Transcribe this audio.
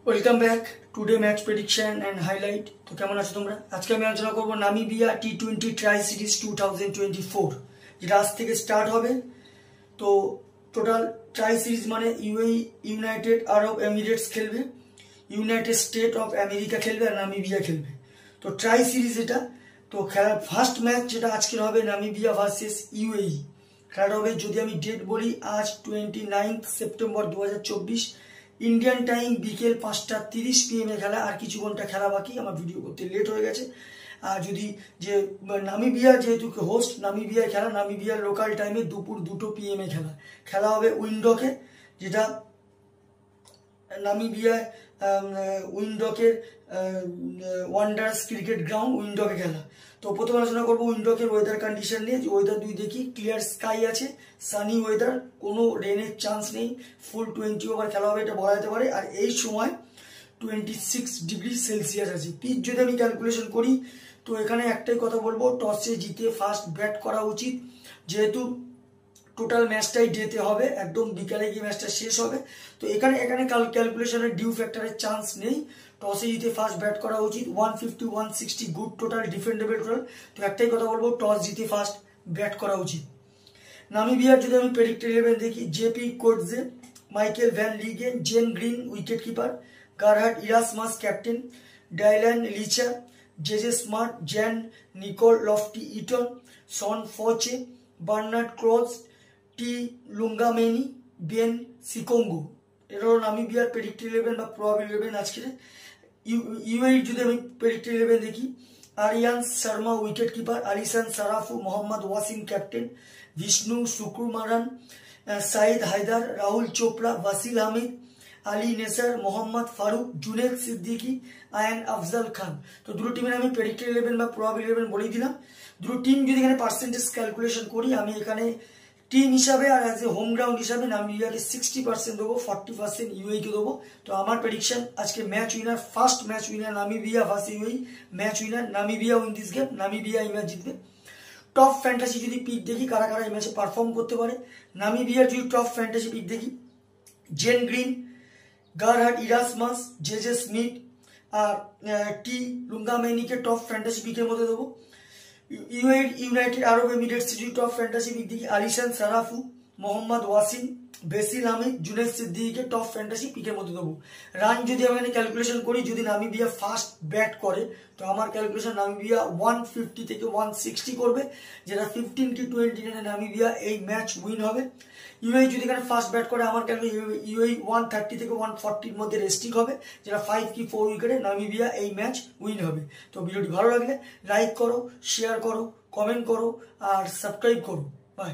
Welcome back today match prediction and highlight. तो केमन आछो तोमरा? आज के आलोचना करब नामिबिया टी20 ट्राई सीरीज 2024 যেটা আজ থেকে স্টার্ট হবে। তো টোটাল ট্রাই সিরিজ মানে ইউএই ইউনাইটেড আরব এমিরেটস খেলবে, ইউনাইটেড স্টেট অফ আমেরিকা খেলবে আর নামিবিয়া খেলবে। তো ট্রাই সিরিজ এটা। তো খেলার ফার্স্ট ম্যাচ যেটা আজকের হবে নামিবিয়া ভার্সেস ইউএই। খেলাটা হবে, যদি আমি ডেট বলি, আজ 29 সেপ্টেম্বর 2024 ইন্ডিয়ান টাইম বিকেল 5:30 PM খেলা। আর কিছু ঘন্টা খেলা বাকি, আমার ভিডিও করতে লেট হয়ে গেছে। আর যদি যে নামিবিয়া যেহেতু হোস্ট, নামিবিয়ার খেলা, নামিবিয়ার লোকাল টাইমে দুপুর 2 PM খেলা। খেলা হবে উইন্ডকে, যেটা নামিবিয়ার উইন্ডকের ওয়ান্ডার্স ক্রিকেট গ্রাউন্ড, উইন্ডকে খেলা। তো প্রথমে আলোচনা করবো উইন্ডকের ওয়েদার কন্ডিশন নিয়ে। ওয়েদার দেখি, ক্লিয়ার স্কাই আছে, সানি ওয়েদার, কোনো রেনের চান্স নেই। ফুল 20 ওভার খেলা হবে, এটা বলা যেতে পারে। আর এই সময় 26 ডিগ্রি সেলসিয়াস আছে। পিচ যদি আমি ক্যালকুলেশন করি, তো এখানে একটাই কথা বলবো, টসে জিতে ফার্স্ট ব্যাট করা উচিত। যেহেতু টোটাল ম্যাচটাই ডেতে হবে, একদম বিকালে গিয়ে ম্যাচটা শেষ হবে। তো এখানে ক্যালকুলেশনের ডিউ ফ্যাক্টরের চান্স নেই। টসে জিতে ফার্স্ট ব্যাট করা উচিত। 150 160 গুড টোটাল, ডিফেন্ডেবল টোটাল। তো একটাই কথা বলবো, টস জিতে ফার্স্ট ব্যাট করা উচিত। নামিবিয়ার যদি আমি প্রেডিক্ট 11 দেখি, JP Kotze, Michael van Lingen, Jan Green wicket keeper, Gerhard Erasmus captain, Dylan Leicher, JJ Smit, Jan Nicol Loftie Eaton, Shaun Fouche, Bernard Cross, T Lungameni, Ben Shikongo. এটা হলো নামিবিয়ার predict 11 বা probable 11 আজকের। UAE যদি আমি predict 11 দেখি, Aryan Sharma wicket keeper, Alishan Sharafu, Mohammad Waseem captain, Vishnu Sukumaran, Syed Haider, Rahul Chopra, Wasil Ahmed, Ali Naseer, Mohammad Farooq, Junaid Siddiqui, Ayan Afzal Khan. তো দুটো টিমের আমি প্রেডিক্ট 11 বা প্রবাবল 11 বলেই দিলাম। দুটো টিম যদি এখানে পার্সেন্টেজ ক্যালকুলেশন করি, আমি এখানে টিম হিসাবে আর অ্যাজ এ হোম গ্রাউন্ড হিসাবে নামিবিয়াকে 60% দেবো, 40% ইউএইকে দেবো। তো আমার প্রেডিকশন আজকে match winner, first match winner Namibia versus UAE. Match winner Namibia win this game, Namibia এই ম্যাচ জিতবে। টপ ফ্যান্টাসি যদি পিক দেখি, কারা কারা এই ম্যাচে পারফর্ম করতে পারে, নামিবিয়ার যদি টপ ফ্যান্টাসি পিক দেখি, Jan Green, Gerhard Erasmus, JJ Smith আর টি লুঙ্গামেনিকে টপ ফ্যান্টাসি পিকের মধ্যে দেবো। ইউনাইটেড আরব এমিরেটস যদি টপ ফ্যান্টাসি পিক দেখি, আলিসান সারাফু, মোহাম্মদ ওয়াসিম, বেসিল আহমেদ, জুনেদ সিদ্দিকিকে টপ ফ্যান্টাসি পিকের মধ্যে দেবো। রান যদি আমি এখানে ক্যালকুলেশন করি, যদি নামিবিয়া ফার্স্ট ব্যাট করে, তো আমার ক্যালকুলেশন নামিবিয়া 150 থেকে 160 করবে, যেটা 15 কি 20 রানে নামিবিয়া এই ম্যাচ উইন হবে। ইউএই যদি এখানে ফার্স্ট ব্যাট করে, আমার ক্যালকুলেশন ইউএই 130 থেকে 140 মধ্যে রেস্টিং হবে, যেটা 5 কি 4 উইকেটে নামিবিয়া এই ম্যাচ উইন হবে। তো ভিডিওটি ভালো লাগলে লাইক করো, শেয়ার করো, কমেন্ট করো আর সাবস্ক্রাইব করো। বাই।